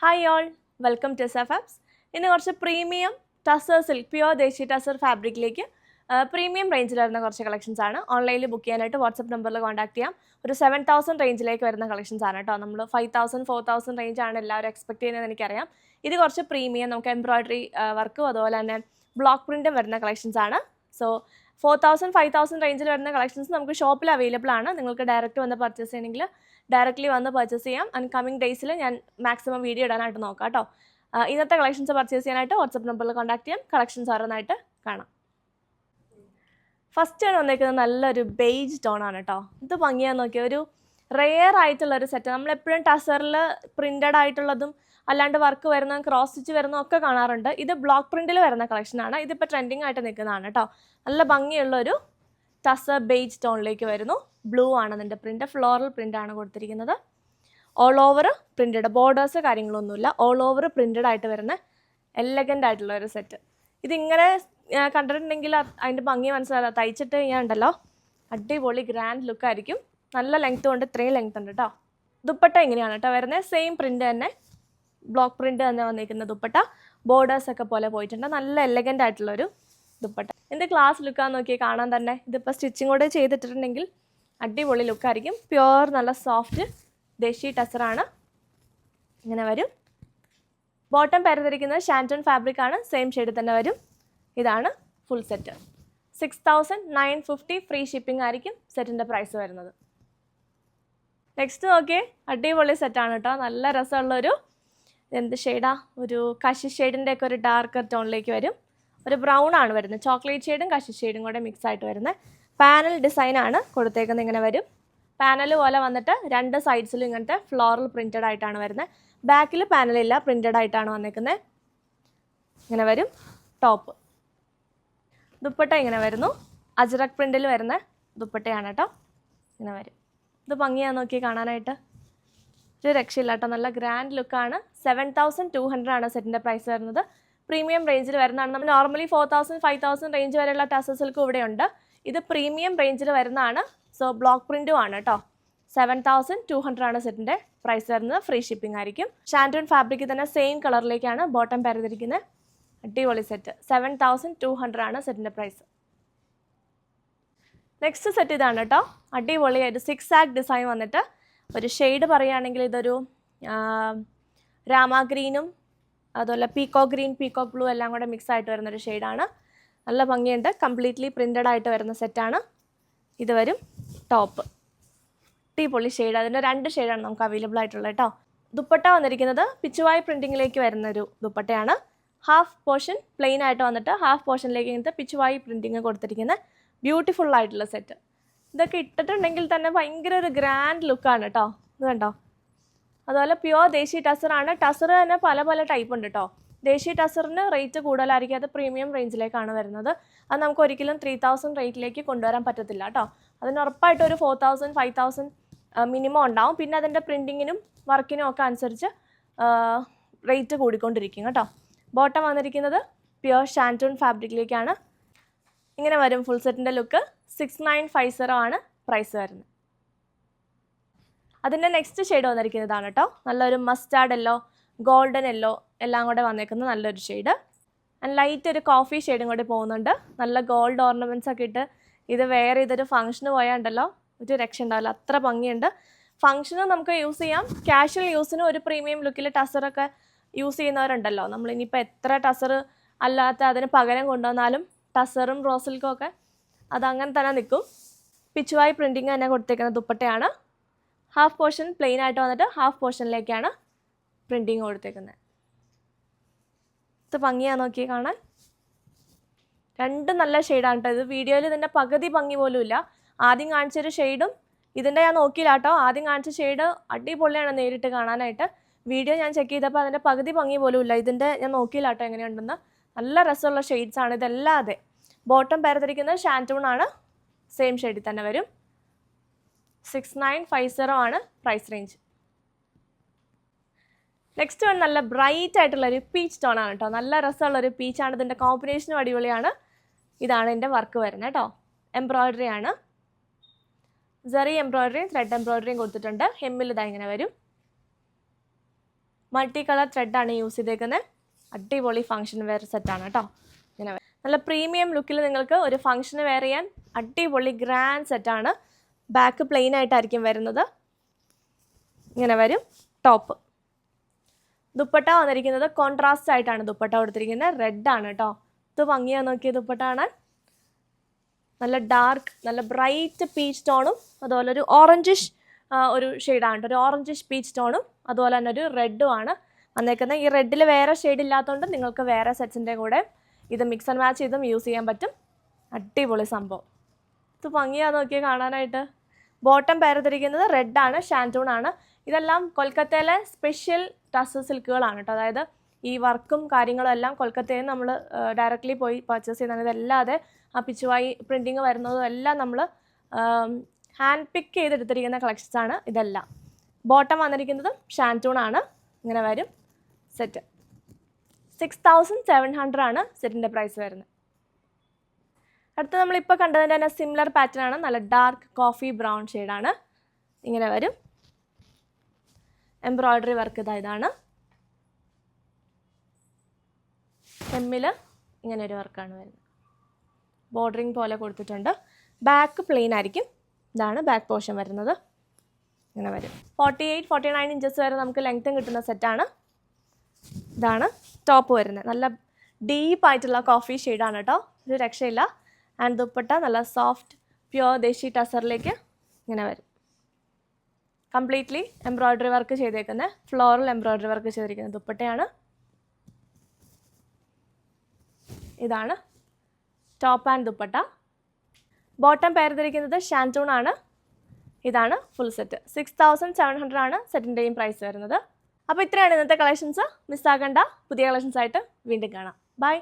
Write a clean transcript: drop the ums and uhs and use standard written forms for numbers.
Hi all, welcome to SFAPS. ഇന്ന് കുറച്ച് premium tussar silk pure ദേശി tussar ഫാബ്രിക്കിലേക്ക് premium റേഞ്ചിൽ വരുന്ന കുറച്ച് കളക്ഷൻസ് ആണ്. ഓൺലൈനിൽ ബുക്ക് ചെയ്യാനായിട്ട് വാട്സപ്പ് നമ്പറിൽ കോൺടാക്ട് ചെയ്യാം. ഒരു 7000 റേഞ്ചിലേക്ക് വരുന്ന കളക്ഷൻസ് ആണ് കേട്ടോ. നമ്മൾ 5000 4000 റേഞ്ച് ആണ് എല്ലാവരും എക്സ്പെക്ട് ചെയ്യുന്നത് എനിക്കറിയാം. ഇത് കുറച്ച് പ്രീമിയം, നമുക്ക് എംബ്രോയിഡറി വർക്കും അതുപോലെ തന്നെ ബ്ലോക്ക് പ്രിൻറ്റും വരുന്ന കളക്ഷൻസ് ആണ്. സോ 4000 5000 റേഞ്ചിൽ വരുന്ന കളക്ഷൻസ് നമുക്ക് ഷോപ്പിൽ അവൈലബിൾ ആണ്. നിങ്ങൾക്ക് ഡയറക്റ്റ് വന്ന് പർച്ചേസ് ചെയ്യണമെങ്കിൽ ഡയറക്റ്റ്ലി വന്ന് പർച്ചേസ് ചെയ്യാം. ആൻഡ് കമ്മിങ് ഡേയ്സിൽ ഞാൻ മാക്സിമം വീഡിയോ ഇടാനായിട്ട് നോക്കാം കേട്ടോ. ഇന്നത്തെ കളക്ഷൻസ് പർച്ചേസ് ചെയ്യാനായിട്ട് വാട്സപ്പ് നമ്പറിൽ കോൺടാക്ട് ചെയ്യാം. കളക്ഷൻസ് ഓരോന്നായിട്ട് കാണാം. ഫസ്റ്റ് ആണ് വന്നേക്കുന്നത് നല്ലൊരു ബേജ് ടോൺ ആണ് കേട്ടോ. ഇത് ഭംഗിയാന്ന് നോക്കിയ ഒരു റെയർ ആയിട്ടുള്ളൊരു സെറ്റ്. നമ്മളെപ്പോഴും ടസറിൽ പ്രിൻറ്റഡ് ആയിട്ടുള്ളതും അല്ലാണ്ട് വർക്ക് വരുന്നതും ക്രോസ് സ്റ്റിച്ച് വരുന്നതും ഒക്കെ കാണാറുണ്ട്. ഇത് ബ്ലോക്ക് പ്രിൻറ്റിൽ വരുന്ന കളക്ഷനാണ്. ഇതിപ്പോൾ ട്രെൻഡിങ് ആയിട്ട് നിൽക്കുന്നതാണ് കേട്ടോ. നല്ല ഭംഗിയുള്ളൊരു ടസർ ബേജ് ടോണിലേക്ക് വരുന്നു. ബ്ലൂ ആണ് അതിൻ്റെ പ്രിൻറ്റ്, ഫ്ലോറൽ പ്രിൻ്റ് ആണ് കൊടുത്തിരിക്കുന്നത്. ഓൾ ഓവർ പ്രിൻറ്റഡ്, ബോർഡേഴ്സ് കാര്യങ്ങളൊന്നുമില്ല. ഓൾ ഓവർ പ്രിൻറ്റഡ് ആയിട്ട് വരുന്ന എലഗൻ്റ് ആയിട്ടുള്ള ഒരു സെറ്റ്. ഇതിങ്ങനെ കണ്ടിട്ടുണ്ടെങ്കിൽ അതിൻ്റെ ഭംഗി മനസ്സിലാവില്ല. തയ്ച്ചിട്ട് കഴിഞ്ഞാൽ ഉണ്ടല്ലോ അടിപൊളി ഗ്രാൻഡ് ലുക്കായിരിക്കും. നല്ല ലെങ്ത് കൊണ്ട് ഇത്രയും ലെങ്ത് ഉണ്ട് കേട്ടോ. ദുപ്പട്ട എങ്ങനെയാണ് കേട്ടോ വരുന്നത്, സെയിം പ്രിൻ്റ് തന്നെ, ബ്ലോക്ക് പ്രിൻ്റ് തന്നെ വന്നിരിക്കുന്ന ദുപ്പട്ട. ബോർഡേഴ്സൊക്കെ പോലെ പോയിട്ടുണ്ട്. നല്ല എലഗൻ്റ് ആയിട്ടുള്ളൊരു ദുപ്പട്ട. എൻ്റെ ക്ലാസ് ലുക്കാന്ന് നോക്കി കാണാൻ തന്നെ. ഇതിപ്പോൾ സ്റ്റിച്ചിങ് കൂടെ ചെയ്തിട്ടുണ്ടെങ്കിൽ അടിപൊളി ലുക്കായിരിക്കും. പ്യുവർ നല്ല സോഫ്റ്റ് ദേശി ടസറാണ്. ഇങ്ങനെ വരും. ബോട്ടം പരതിരിക്കുന്നത് ഷാൻറ്റൺ ഫാബ്രിക് ആണ്. സെയിം ഷെയ്ഡ് തന്നെ വരും. ഇതാണ് ഫുൾ സെറ്റ്. 6950 ഫ്രീ ഷിപ്പിംഗ് ആയിരിക്കും സെറ്റിൻ്റെ പ്രൈസ് വരുന്നത്. നെക്സ്റ്റ് നോക്കിയേ, അടിപൊളി സെറ്റാണ് കേട്ടോ. നല്ല രസമുള്ളൊരു എന്ത് ഷെയ്ഡാ, ഒരു കശി ഷെയ്ഡിൻ്റെ ഒക്കെ ഒരു ഡാർക്കർ ടോണിലേക്ക് വരും. ഒരു ബ്രൗൺ ആണ് വരുന്നത്. ചോക്ലേറ്റ് ഷെയ്ഡും കശി ഷെയ്ഡും കൂടെ മിക്സ് ആയിട്ട് വരുന്നത്. പാനൽ ഡിസൈനാണ് കൊടുത്തേക്കുന്നത്. ഇങ്ങനെ വരും. പാനൽ പോലെ വന്നിട്ട് രണ്ട് സൈഡ്സിലും ഇങ്ങനത്തെ ഫ്ലോറൽ പ്രിൻറ്റഡ് ആയിട്ടാണ് വരുന്നത്. ബാക്കിൽ പാനലില്ല, പ്രിൻറ്റഡ് ആയിട്ടാണ് വന്നിരിക്കുന്നത്. ഇങ്ങനെ വരും. ടോപ്പ് ദുപ്പട്ട ഇങ്ങനെ വരുന്നു. അജ്രക് പ്രിൻറ്റിൽ വരുന്ന ദുപ്പട്ടയാണ് കേട്ടോ. ഇങ്ങനെ വരും. ഇത് ഭംഗിയാന്ന് നോക്കി കാണാനായിട്ട്. ഒരു രക്ഷയില്ല കേട്ടോ. നല്ല ഗ്രാൻഡ് ലുക്കാണ്. 7200 ആണ് സെറ്റിൻ്റെ പ്രൈസ് വരുന്നത്. പ്രീമിയം റേഞ്ചിൽ വരുന്നതാണ്. നമ്മൾ നോർമലി 4000 5000 റേഞ്ച് വരെയുള്ള ടസർ സിൽക്ക് ഇവിടെയുണ്ട്. ഇത് പ്രീമിയം റേഞ്ചിൽ വരുന്നതാണ്. സോ ബ്ലോക്ക് പ്രിൻറ്റും ആണ് കേട്ടോ. 7200 ആണ് സെറ്റിൻ്റെ പ്രൈസ് വരുന്നത്. ഫ്രീ ഷിപ്പിംഗ് ആയിരിക്കും. ഷാൻറ്റൂൺ ഫാബ്രിക്കിൽ തന്നെ സെയിം കളറിലേക്കാണ് ബോട്ടം പരതിരിക്കുന്നത്. അടിപൊളി സെറ്റ്. 7200 ആണ് സെറ്റിൻ്റെ പ്രൈസ്. നെക്സ്റ്റ് സെറ്റ് ഇതാണ് കേട്ടോ. അടിപൊളിയായിട്ട് 6 ആഗ് ഡിസൈൻ വന്നിട്ട് ഒരു ഷെയ്ഡ് പറയുകയാണെങ്കിൽ ഇതൊരു രാമ ഗ്രീനും അതുപോലെ പീക്കോക്ക് ഗ്രീൻ, പീക്കോക്ക് ബ്ലൂ എല്ലാം കൂടെ മിക്സ് ആയിട്ട് വരുന്നൊരു ഷെയ്ഡാണ്. നല്ല ഭംഗിയുണ്ട്. കംപ്ലീറ്റ്ലി പ്രിൻറ്റഡ് ആയിട്ട് വരുന്ന സെറ്റാണ്. ഇത് വരും ടോപ്പ്. അടിപൊളി ഷെയ്ഡ്. അതിൻ്റെ 2 ഷെയ്ഡാണ് നമുക്ക് അവൈലബിൾ ആയിട്ടുള്ളത് കേട്ടോ. ദുപ്പട്ട വന്നിരിക്കുന്നത് പിച്ചുവായ് പ്രിൻറ്റിങ്ങിലേക്ക് വരുന്നൊരു ദുപ്പട്ടയാണ്. ഹാഫ് പോർഷൻ പ്ലെയിൻ ആയിട്ട് വന്നിട്ട് ഹാഫ് പോർഷനിലേക്ക് ഇങ്ങനത്തെ പിച്ചുവായി പ്രിൻറ്റിങ് കൊടുത്തിരിക്കുന്ന ബ്യൂട്ടിഫുൾ ആയിട്ടുള്ള സെറ്റ്. ഇതൊക്കെ ഇട്ടിട്ടുണ്ടെങ്കിൽ തന്നെ ഭയങ്കര ഒരു ഗ്രാൻഡ് ലുക്കാണ് കേട്ടോ. ഇത് കണ്ടോ. അതുപോലെ പ്യുവർ ദേശി ടസറാണ്. ടസർ തന്നെ പല പല ടൈപ്പ് ഉണ്ട് കേട്ടോ. ദേശി ടസറിന് റേറ്റ് കൂടുതലായിരിക്കും. അത് പ്രീമിയം റേഞ്ചിലേക്കാണ് വരുന്നത്. അത് നമുക്ക് ഒരിക്കലും 3000 റേറ്റിലേക്ക് കൊണ്ടുവരാൻ പറ്റത്തില്ല കേട്ടോ. അതിന് ഉറപ്പായിട്ട് ഒരു 4000 5000 മിനിമം ഉണ്ടാവും. പിന്നെ അതിൻ്റെ പ്രിൻറ്റിങ്ങിനും വർക്കിനും ഒക്കെ അനുസരിച്ച് റേറ്റ് കൂടിക്കൊണ്ടിരിക്കും കേട്ടോ. ബോട്ടം വന്നിരിക്കുന്നത് പ്യുവർ ഷാൻറ്റൂൺ ഫാബ്രിക്കിലേക്കാണ്. ഇങ്ങനെ വരും ഫുൾ സെറ്റിൻ്റെ ലുക്ക്. 6950 ആണ് പ്രൈസ് വരുന്നത്. അതിൻ്റെ നെക്സ്റ്റ് ഷെയ്ഡ് വന്നിരിക്കുന്നതാണ് കേട്ടോ. നല്ലൊരു മസ്റ്റാർഡ് യെല്ലോ, ഗോൾഡൻ യെല്ലോ എല്ലാം കൂടെ വന്നേക്കുന്ന നല്ലൊരു ഷെയ്ഡ്. ആൻഡ് ലൈറ്റ് ഒരു കോഫി ഷെയ്ഡും കൂടി പോകുന്നുണ്ട്. നല്ല ഗോൾഡ് ഓർണമെൻറ്റ്സ് ഒക്കെ ഇട്ട് ഇത് വേറെ ഇതൊരു ഫംഗ്ഷന് പോയാണ്ടല്ലോ ഒരു രക്ഷ ഉണ്ടാവില്ല. അത്ര ഭംഗിയുണ്ട്. ഫംഗ്ഷന് നമുക്ക് യൂസ് ചെയ്യാം. കാഷ്വൽ യൂസിനും ഒരു പ്രീമിയം ലുക്കിൽ ടസറൊക്കെ യൂസ് ചെയ്യുന്നവരുണ്ടല്ലോ. നമ്മളിനിയിപ്പോൾ എത്ര ടസർ അല്ലാത്ത അതിന് പകരം കൊണ്ടുവന്നാലും ടസറും റോസിൽക്കും ഒക്കെ അതങ്ങനെ തന്നെ നിൽക്കും. പിച്ചുവായി പ്രിൻറ്റിങ് തന്നെ കൊടുത്തേക്കുന്ന ദുപ്പട്ടയാണ്. ഹാഫ് പോർഷൻ പ്ലെയിൻ ആയിട്ട് വന്നിട്ട് ഹാഫ് പോർഷനിലേക്കാണ് പ്രിൻറ്റിങ് കൊടുത്തേക്കുന്നത്. ഇത് ഭംഗിയാണ് നോക്കി കാണാൻ. 2 നല്ല ഷെയ്ഡാണ് കേട്ടോ. ഇത് വീഡിയോയിൽ ഇതിൻ്റെ പകുതി ഭംഗി പോലും ഇല്ല. ആദ്യം കാണിച്ചൊരു ഷെയ്ഡും ഇതിൻ്റെ ഞാൻ നോക്കിയില്ല കേട്ടോ. ആദ്യം കാണിച്ച ഷെയ്ഡ് അടിപൊളിയാണ് നേരിട്ട് കാണാനായിട്ട്. വീഡിയോ ഞാൻ ചെക്ക് ചെയ്തപ്പോൾ അതിൻ്റെ പകുതി ഭംഗി പോലും ഇല്ല. ഇതിൻ്റെ ഞാൻ നോക്കിയില്ല കേട്ടോ എങ്ങനെയുണ്ടെന്ന്. നല്ല രസമുള്ള ഷെയ്ഡ്സ് ആണ് ഇതല്ലാതെ. ബോട്ടം പരതിരിക്കുന്നത് ഷാൻറ്റൂൺ ആണ്. സെയിം ഷെയ്ഡിൽ തന്നെ വരും. 6950 ആണ് പ്രൈസ് റേഞ്ച്. നെക്സ്റ്റ് വൺ നല്ല ബ്രൈറ്റ് ആയിട്ടുള്ളൊരു പീച്ച് ടോൺ ആണ് കേട്ടോ. നല്ല രസമുള്ളൊരു പീച്ചാണ്. ഇതിൻ്റെ കോമ്പിനേഷനും അടിപൊളിയാണ്. ഇതാണ് എൻ്റെ വർക്ക് വരുന്നത് കേട്ടോ. എംബ്രോയ്ഡറി ആണ്. ജറി എംബ്രോയ്ഡറിയും ത്രെഡ് എംബ്രോയ്ഡറിയും കൊടുത്തിട്ടുണ്ട്. ഹെമ്മിൽ ഇതാ ഇങ്ങനെ വരും. മൾട്ടി കളർ ത്രെഡാണ് യൂസ് ചെയ്തേക്കുന്നത്. അടിപൊളി ഫംഗ്ഷൻ വെയർ സെറ്റാണ് കേട്ടോ. ഇങ്ങനെ നല്ല പ്രീമിയം ലുക്കിൽ നിങ്ങൾക്ക് ഒരു ഫംഗ്ഷന് വെയർ ചെയ്യാൻ അടിപൊളി ഗ്രാൻഡ് സെറ്റാണ്. ബാക്ക് പ്ലെയിൻ ആയിട്ടായിരിക്കും വരുന്നത്. ഇങ്ങനെ വരും ടോപ്പ്. ദുപ്പട്ട വന്നിരിക്കുന്നത് കോൺട്രാസ്റ്റ് ആയിട്ടാണ് ദുപ്പട്ട കൊടുത്തിരിക്കുന്നത്. റെഡാണ് കേട്ടോ. ഇത് ഭംഗിയാ നോക്കിയ ദുപ്പട്ട കാണാൻ. നല്ല ഡാർക്ക്, നല്ല ബ്രൈറ്റ് പീച്ച് ടോണും അതുപോലെ ഒരു ഓറഞ്ചിഷ് ഒരു ഷെയ്ഡാണ് കേട്ടോ. ഒരു ഓറഞ്ചിഷ് പീച്ച് ടോണും അതുപോലെ തന്നെ ഒരു റെഡും ആണ് വന്നേക്കുന്നത്. ഈ റെഡിൽ വേറെ ഷെയ്ഡ് ഇല്ലാത്തതുകൊണ്ട് നിങ്ങൾക്ക് വേറെ സെറ്റ്സിൻ്റെ കൂടെ ഇത് മിക്സ് ആൻഡ് മാച്ച് ചെയ്തും യൂസ് ചെയ്യാൻ പറ്റും. അടിപൊളി സംഭവം. ഇത് ഭംഗിയാ നോക്കിയാൽ കാണാനായിട്ട്. ബോട്ടം പേരത്തിരിക്കുന്നത് റെഡാണ്, ഷാൻറ്റൂൺ ആണ്. ഇതെല്ലാം കൊൽക്കത്തയിലെ സ്പെഷ്യൽ ടസർ സിൽക്കുകളാണ് കേട്ടോ. അതായത് ഈ വർക്കും കാര്യങ്ങളും എല്ലാം കൊൽക്കത്തയിൽ നിന്ന് നമ്മൾ ഡയറക്റ്റ്ലി പോയി പർച്ചേസ് ചെയ്യുന്നതാണ്. ഇതല്ലാതെ ആ പിച്ചുവായി പ്രിൻറ്റിങ് വരുന്നതും എല്ലാം നമ്മൾ ഹാൻഡ് പിക്ക് ചെയ്തെടുത്തിരിക്കുന്ന കളക്ഷൻസാണ് ഇതെല്ലാം. ബോട്ടം വന്നിരിക്കുന്നതും ഷാൻറ്റൂൺ ആണ്. ഇങ്ങനെ വരും സെറ്റ്. 6700 ആണ് സെറ്റിൻ്റെ പ്രൈസ് വരുന്നത്. അടുത്ത നമ്മളിപ്പോൾ കണ്ടതിൻ്റെ തന്നെ സിമിലർ പാറ്റേൺ ആണ്. നല്ല ഡാർക്ക് കോഫി ബ്രൗൺ ഷെയ്ഡാണ്. ഇങ്ങനെ വരും. എംബ്രോയ്ഡറി വർക്ക് ഇതാണ്. എമ്മിൽ ഇങ്ങനെ ഒരു വർക്കാണ് വരുന്നത്. ബോർഡറിങ് പോലെ കൊടുത്തിട്ടുണ്ട്. ബാക്ക് പ്ലെയിൻ ആയിരിക്കും. ഇതാണ് ബാക്ക് പോർഷൻ വരുന്നത്. ഇങ്ങനെ വരും. 48-49 ഇഞ്ചസ് വരെ നമുക്ക് ലെങ്ത്തും കിട്ടുന്ന സെറ്റാണ്. ഇതാണ് ടോപ്പ് വരുന്നത്. നല്ല ഡീപ്പായിട്ടുള്ള കോഫി ഷെയ്ഡാണ് കേട്ടോ. ഒരു രക്ഷയില്ല. ആൻഡ് ദുപ്പട്ട നല്ല സോഫ്റ്റ് പ്യുവർ ദേശി ടസറിലേക്ക് ഇങ്ങനെ വരും. കംപ്ലീറ്റ്ലി എംബ്രോയ്ഡറി വർക്ക് ചെയ്തേക്കുന്ന ഫ്ലോറൽ എംബ്രോയ്ഡറി വർക്ക് ചെയ്തിരിക്കുന്ന ദുപ്പട്ടയാണ്. ഇതാണ് ടോപ്പ് ആൻഡ് ദുപ്പട്ട. ബോട്ടം പേർത്തിരിക്കുന്നത് ഷാൻറ്റൂൺ ആണ്. ഇതാണ് ഫുൾ സെറ്റ്. 6700 ആണ് സെറ്റിൻ്റെയും പ്രൈസ് വരുന്നത്. അപ്പോൾ ഇത്രയാണ് ഇന്നത്തെ കളക്ഷൻസ്. മിസ്സാകണ്ട. പുതിയ കളക്ഷൻസ് ആയിട്ട് വീണ്ടും കാണാം. ബൈ.